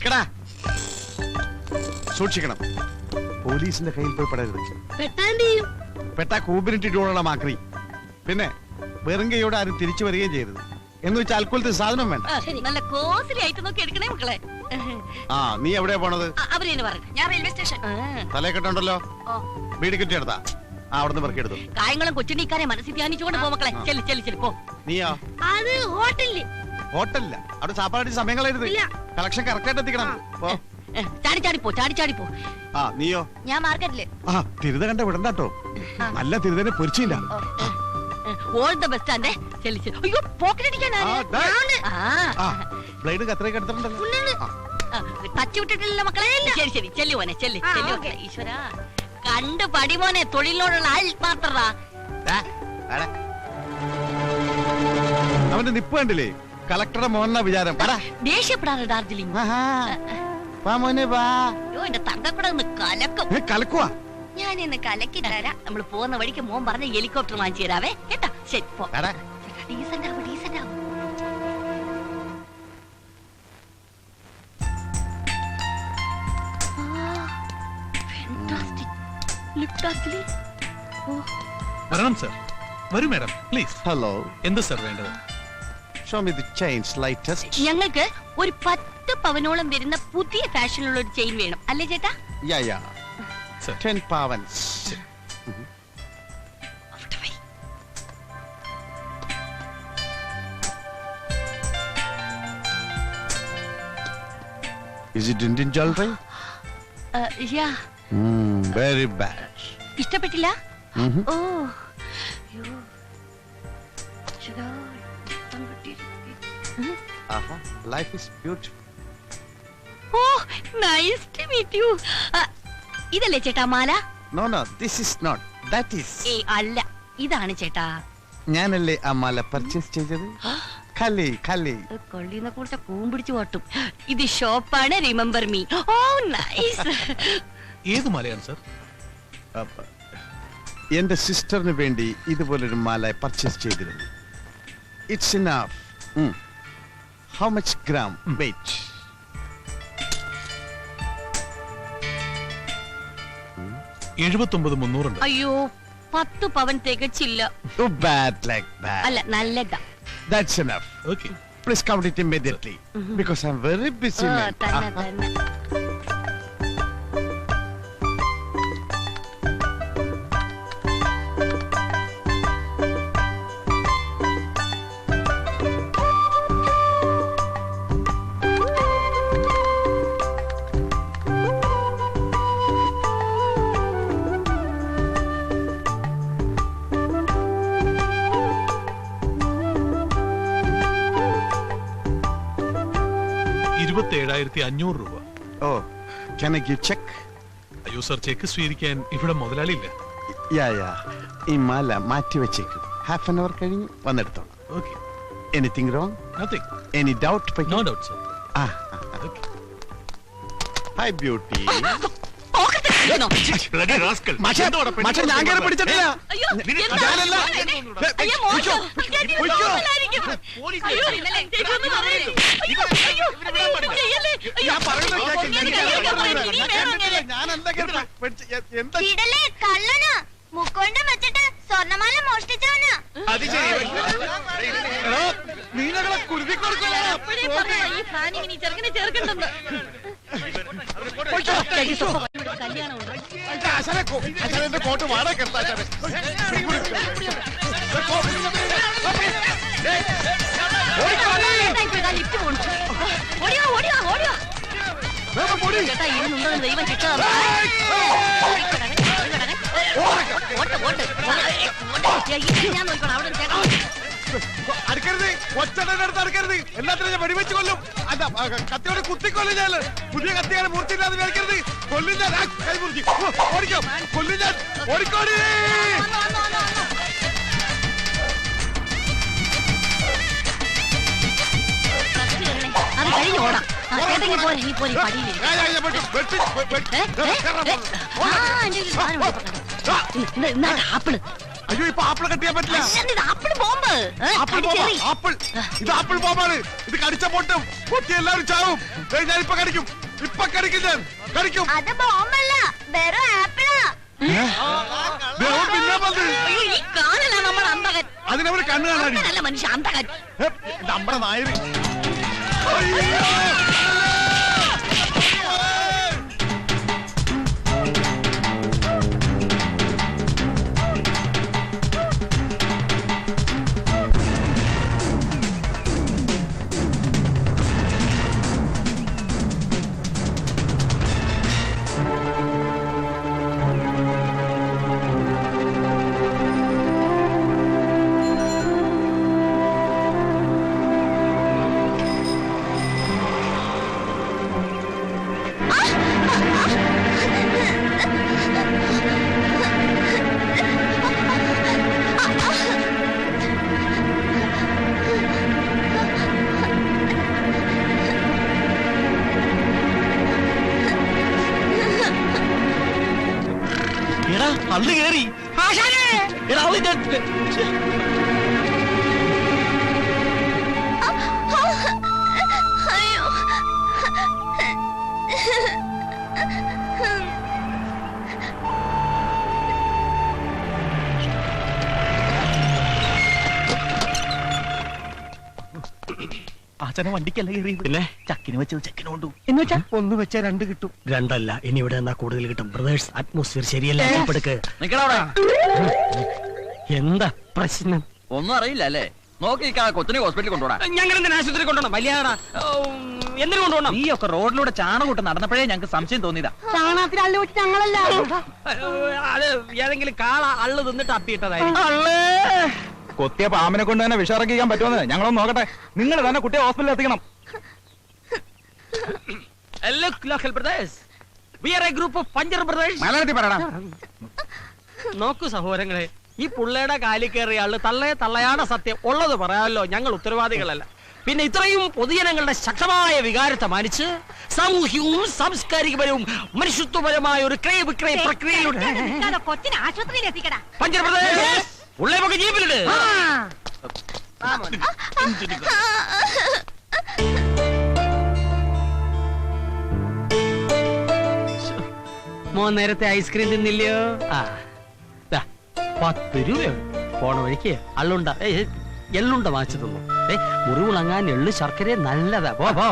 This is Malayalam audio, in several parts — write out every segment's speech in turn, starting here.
നിക്കടാ, സൂക്ഷിക്കണം. പോലീസിന്റെ കയ്യിൽ പോയി പെടരുത്. പെട്ടാ കൂമ്പിനിട്ടിട്ടുള്ള മാക്രി. പിന്നെ വെറും കൈയോടെ ആരും തിരിച്ചു വരികയും ചെയ്യരുത്. എന്ന് വെച്ചാൽ അൽക്കുലത്തെ സാധനം വേണ്ട. നല്ല കോസ്റ്റ്ലി ആയിട്ട് നോക്കി എടുക്കണേ മക്കളെ. ആ, നീ എവിടെയാ പോണത്? ഞാൻ റെയിൽവേ സ്റ്റേഷൻ. തലക്കെട്ടുണ്ടല്ലോ, വീട് കിട്ടിയെടുത്താ. അവിടുന്ന് പെറുക്കിയെടുത്തു. കായംകുളം കൊച്ചുണ്ണിക്കാരെ മനസ്സിൽ ധ്യാനിച്ചുകൊണ്ട് പോ മക്കളെ. ചെല്ലി ചെല്ലി ചെല്ലി പോ. നീയോ? അത് ഹോട്ടലില്. ഹോട്ടലില്ല, അവിടെ സാപ്പാടി സമയം കളയരുത്. കളക്ഷൻ കറക്റ്റ് ആയിട്ട് എത്തിക്കണം. ചാടി ചാടിപ്പോ, ചാടി ചാടിപ്പോ. ആ, നീയോ? ഞാൻ മാർക്കറ്റില്. ആ, തിരുത കണ്ട വിടണ്ടാട്ടോ. നല്ല തിരുതനെ പൊരിച്ചില്ല. ഓൾ ദ ബെസ്റ്റ് ആൻഡ് ചെല്ലി ചെല്ലി. അയ്യോ, പോക്കറ്റ് അടിക്കാനാ. ബ്ലേഡ് കത്രയൊക്കെ എടുത്തിട്ടുണ്ടല്ലോ. ടച്ച് വിട്ടിട്ടില്ല മക്കളെ. ശരി ശരി, ചെല്ലു മോനെ, ചെല്ലി ചെല്ലി മക്കളെ. ഈശ്വര, കണ്ട് പടിമോനെ, തൊഴിലിനോടുള്ള ആത്മാർത്ഥത. അവന്റെ നിപ്പ് കണ്ടില്ലേ? കളക്ടറുടെ മോഹന വിചാരം. ദേഷ്യപ്പെടാറ് ഡാർജിലിംഗ്. എന്റെ തങ്കക്കൂടെ ഒന്ന് കലക്കും. കലക്കുവാ? ഞാൻ ഇന്ന് കലക്കി തരാം. നമ്മൾ പോകുന്ന വഴിക്ക് മോൻ പറഞ്ഞ ഹെലികോപ്റ്റർ വാങ്ങിച്ചു തരാവേ കേട്ടാ. ശരി പോ. ഡീസന്റ് ആവും, ഡീസന്റ് ആവും. വരണം സർ. വരൂ മാഡം, പ്ലീസ്. ഹലോ. എന്ത് സർ വേണ്ടത്? Show me the chains latest. ഞങ്ങൾക്ക് ഒരു 10 പവനോളം വരുന്ന പുതിയ ഫാഷനിലുള്ള ഒരു ചെയിൻ വേണം, അല്ലേ ചേട്ടാ? Yeah. Sir. 10 pavans. Is it Indian jewelry? Yeah. Very bad. ഇഷ്ടപ്പെട്ടില്ല? ഓ. Life is beautiful. Oh, nice to meet you. ഇതല്ലേ ചേട്ടാ മാല? No, this is not. That is. അല്ല, ഇതാണ് ചേട്ടാ. ഞാനല്ലേ ആ മാല പർച്ചേസ് ചെയ്തത്. കൊള്ളിനെ കൂടെ കൂമ്പിടിച്ചു പോട്ടും. ഇത് ഷോപ്പാണ്, റിമെമ്പർ മീ. ഓ, നൈസ്. ഏത് മാലയാണ് സർ? എന്റെ സിസ്റ്ററിന് വേണ്ടി ഇതുപോലൊരു മാല പർച്ചേസ് ചെയ്തിരുന്നു. It's enough. How much gram weight? 79,300 ഉണ്ട്. അയ്യോ, 10 പവൻ തികച്ചില്ല. Too bad like that. അല്ല, നല്ലതാ. That's enough. Okay. Please count it immediately. Because I'm very busy man. തന്നെ. 27,500 രൂപ. Oh, can I give check? അയ്യോ സർ, ചെക്ക് സ്വീകരിക്കാൻ ഇവിടെ മുതലാളിയില്ല. Yeah. ഈ മാല മാറ്റി വെച്ചേക്കും. ഹാഫ് ആൻ അവർ കഴിഞ്ഞ് വന്നെടുത്തോളാം. Okay. Anything wrong? Nothing. Any doubt? No doubt sir. Okay. Hi beauty. Bloody rascal. മാഷേ, ഞാൻ കേറി പിടിച്ചിട്ടില്ല. അയ്യോ, ഞാനല്ല. അയ്യോ, മോശം. അയ്യോ, ഇന്നലെ ചേച്ചി പറയല്ലേ. അയ്യോ, ഞാൻ പറയുന്നത് എന്താ കള്ളനാ മുക്കൊണ്ട് വെച്ചിട്ട് സ്വർണ്ണമാല മോഷ്ടിച്ചവനാ. നീങ്ങളെ കുരുതി ഈ ഫാനിങ് നീ ചെറുക്കനെ ചേർക്കണ്ടെന്ന്. കല്യാണം കോട്ട് വാടക ലിഫ്റ്റ് പോണു. ഓടിയോ. ചേട്ടാ, ഇരുന്നുണ്ടോ ദൈവം കിട്ടാ. ഞാൻ നോക്കണം. അവിടെ ചേട്ടാ അടുക്കരുത്, ഒച്ചടടുത്ത് അടുക്കരുത്. എല്ലാത്തിനും ഞാൻ വെടിവെച്ച് കൊല്ലും. അല്ല, കത്തിയോടെ കുത്തിക്കൊല്ലും ഞാൻ. പുതിയ കത്തിയാണ് മൂർത്തിയില്ലാതെ മേടിക്കരുത്. കൊല്ലും ഞാൻ. കൈ മുറിച്ച് ഓടിക്കോ. കൊല്ലും ഞാൻ. ഓടിക്കോടി. അത് കഴിഞ്ഞ് ഓടാം. ഏതെങ്കിലും പോലെ നീ പോലെ പടിയില്ലേ. ആപ്പിള് അയ്യോ ഇപ്പൊ ആപ്പിൾ കട്ട് ചെയ്യാൻ പറ്റില്ല. ഇത് ആപ്പിൾ ബോംബ്. ആപ്പിൾ ബോംബാ, ആപ്പിൾ. ഇത് ആപ്പിൾ ബോംബാണ്. ഇത് കടിച്ച പൊട്ടും, പൊട്ടി എല്ലാവരും ചാവും. ഞാൻ ഇപ്പൊ കടിക്കും, ഇപ്പൊ കടിക്കും, ഞാൻ കടിക്കും. അത് ബോംബല്ല, വെറും ആപ്പിളാ. പിന്നെ വന്ന് ഈ കാണല നമ്മൾ അന്തകൻ. അതിനവര് കണ്ണു കാണാടി. നല്ല മനുഷ്യ അന്തകൻ. നമ്മുടെ നായര്. അള്ളു കേറി. അയ്യോ. ആച്ചനെ വണ്ടിക്കല്ല കയറി. പിന്നെ ചക്കിന് വെച്ചത് ചെക്കിന് കൊണ്ടു. എന്ന് വെച്ചാ ഒന്ന് വെച്ചാ രണ്ട് കിട്ടും. രണ്ടല്ല, ഇനി ഇവിടെ എന്നാ കൂടുതൽ കിട്ടും. ബ്രദേഴ്സ്, അറ്റ്മോസ്ഫിയർ ശരിയല്ല. എന്താ പ്രശ്നം? ഒന്നും അറിയില്ല അല്ലേ? നോക്കി കൊച്ചിനെ ഹോസ്പിറ്റലിൽ കൊണ്ടുപോടാ. ഞങ്ങൾ എന്തിനാ ആശുപത്രി കൊണ്ടുപോകണം? വലിയാടാ, എന്തിനു കൊണ്ടുപോകണം? നീ ഒക്കെ റോഡിലൂടെ ചാണകൂട്ട് നടന്നപ്പോഴേ ഞങ്ങൾക്ക് സംശയം തോന്നിയതാ. ചാണകത്തിൽ അള്ളു വെച്ച് ഞങ്ങളല്ല. അത് ഏതെങ്കിലും കാള അള്ളു തിന്നിട്ട് അപ്പിയിട്ടതായിരിക്കും. കൊത്തിയ പാമ്പിനെ കൊണ്ട് തന്നെ വിഷറക്കിക്കാൻ പറ്റുമെന്ന് ഞങ്ങളൊന്ന് നോക്കട്ടെ. നിങ്ങൾ തന്നെ കുട്ടിയെ ഹോസ്പിറ്റലിൽ എത്തിക്കണം. മലയാളത്തിൽ പറയണം. നോക്കൂ സഹോദരങ്ങളെ, ഈ പുള്ളയുടെ കാലിൽ കയറിയ ആള് തള്ളയാണ് സത്യം. ഉള്ളത് പറയാമല്ലോ, ഞങ്ങൾ ഉത്തരവാദികളല്ല. പിന്നെ ഇത്രയും പൊതുജനങ്ങളുടെ ശക്തമായ വികാരത്തെ മാനിച്ച് സാമൂഹ്യവും സാംസ്കാരികപരവും മനുഷ്യത്വപരമായ ഒരു ക്രയ വിക്രയ പ്രക്രിയയിലൂടെ കൊച്ചിനെ ആശുപത്രിയിൽ എത്തിക്കടാ. പഞ്ചർപ്രദേശ് ഉള്ളേമൊക്കെ ജീപ്പിലിട്. മോൻ നേരത്തെ ഐസ്ക്രീം തിന്നില്ലയോ? 10 രൂപയുണ്ട്. പോണ വഴിക്ക് അള്ളുണ്ട എള്ളുണ്ട വാങ്ങിച്ചു തന്നു. മുറിവുണങ്ങാൻ എള്ളു ശർക്കര നല്ലതാ. പോ.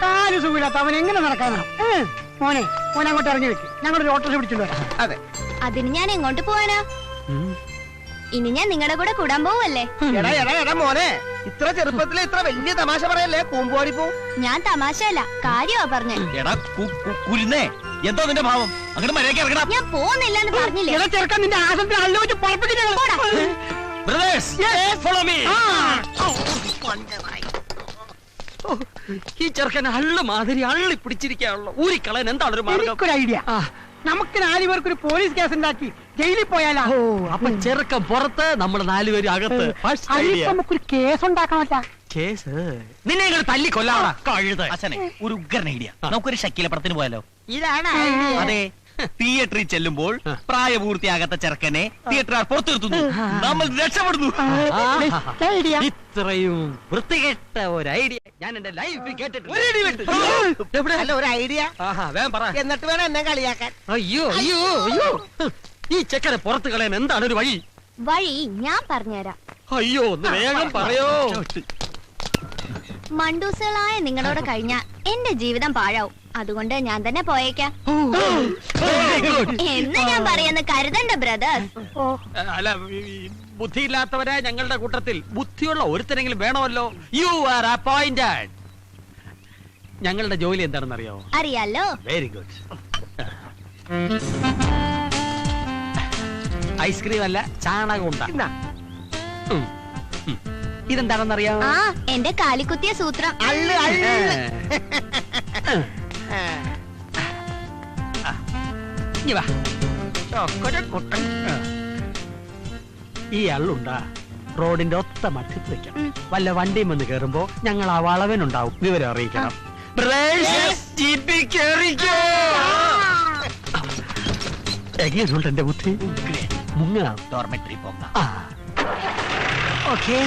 കാല് സുഖമില്ലാത്ത അവൻ എങ്ങനെ നടക്കാനാ? മോനെ അങ്ങോട്ട് ഇറങ്ങി വെക്ക്, ഞങ്ങളൊരു ഓട്ടോറിക്ഷ പിടിച്ചോണ്ട് വരാം. അതെ. അതിന് ഞാൻ എങ്ങോട്ട് പോവാനാ? ഇനി ഞാൻ നിങ്ങളുടെ കൂടെ കൂടാൻ പോവല്ലേ? എടാ മോനെ, ഇത്ര ചെറുപ്പത്തിലെ ഇത്ര വലിയ തമാശ പറയല്ലേ. കൂമ്പോടി പോ. ഞാൻ തമാശയല്ല, കാര്യമാ പറഞ്ഞേ. എടാ കുരുന്നേ, എന്തോ നിന്റെ ഭാവം? അങ്ങനെ മര്യാദയ്ക്ക് ഇറങ്ങണം. ഞാൻ പോകുന്നില്ലെന്ന് പറഞ്ഞില്ലേ? ഇള ചെറുക്കൻ നിന്റെ ആശുപത്രി അള്ളു വെച്ച് പുറപ്പിക്കുന്നു. ഈ ചെറുക്കൻ അള്ളു മാതിരി അള്ളി പിടിച്ചിരിക്കാണല്ലോ. ഊരിക്കളയാൻ എന്താണ് ഒരു മാർഗം? എനിക്കൊരു ഐഡിയ. നമുക്ക് 4 പേർക്ക് ഒരു പോലീസ് കേസ് ഉണ്ടാക്കി ജയിലിൽ പോയാലോ? അപ്പൊ ചെറുക്കൻ പുറത്ത്, നമ്മൾ 4 പേര് അകത്ത്. നമുക്കൊരു കേസ് ഉണ്ടാക്കാമല്ല. കേസ് നിന്നെ ഇങ്ങനെ തല്ലി കൊല്ലാടാ കഴുത. അച്ഛനെ ഒരു ഉഗ്രൻ ഐഡിയ. നമുക്കൊരു ഷക്കീല പടത്തിന് പോയാലോ? ഇതാണ് അതെ, തിയേറ്ററിൽ ചെല്ലുമ്പോൾ പ്രായപൂർത്തിയാകാത്ത ചെറുക്കനെ തിയേറ്റർ പുറത്തു നിർത്തുന്നു, നമ്മൾ രക്ഷപ്പെടുന്നു. ഇത്രയും വൃത്തികെട്ട ഒരു ഐഡിയ ഞാൻ എന്റെ ലൈഫിൽ കേട്ടിട്ടില്ല. അല്ല ഒരു ഐഡിയ. വേഗം പറ. എന്നിട്ട് വേണം എന്നെ കളിയാക്കാൻ. അയ്യോ ഈ ചെക്കനെ പുറത്ത് കളയാൻ എന്താണ് ഒരു വഴി? വഴി ഞാൻ പറഞ്ഞുതരാം. അയ്യോ ഒന്ന് വേഗം പറയോ. മണ്ടൂസുകളായ നിങ്ങളോട് കഴിഞ്ഞാൽ എന്റെ ജീവിതം പാഴാവും. അതുകൊണ്ട് ഞാൻ തന്നെ പോയേക്കാം എന്ന് ഞാൻ പറയുന്ന കരുതണ്ട ബ്രദേഴ്സ്. അല്ല, ബുദ്ധിയില്ലാത്തവരെ ഞങ്ങളുടെ കൂട്ടത്തിൽ ബുദ്ധിയുള്ള ഒരുത്തരെങ്കിലും വേണമല്ലോ. You are appointed. ഞങ്ങളുടെ ജോലി എന്താണെന്ന് അറിയാമോ? അറിയാലോ. Very good. ഐസ്ക്രീം അല്ല, ചാണകം ഉണ്ടാ. ഇതെന്താണെന്നറിയാമോ? ആ, എന്റെ കാലിക്കുത്തിയ സൂത്രം. ഈ അള്ളുണ്ടാ റോഡിന്റെ ഒത്ത മധ്യത്തിൽ വെക്കണം. വല്ല വണ്ടിയും വന്ന് കേറുമ്പോ ഞങ്ങൾ ആ വളവനുണ്ടാവും, വിവരം അറിയിക്കണം. എങ്ങനെയുണ്ട് എന്റെ ബുദ്ധി? മുങ്ങാം. ഡോർമെട്രി പോകാം. ഓക്കേ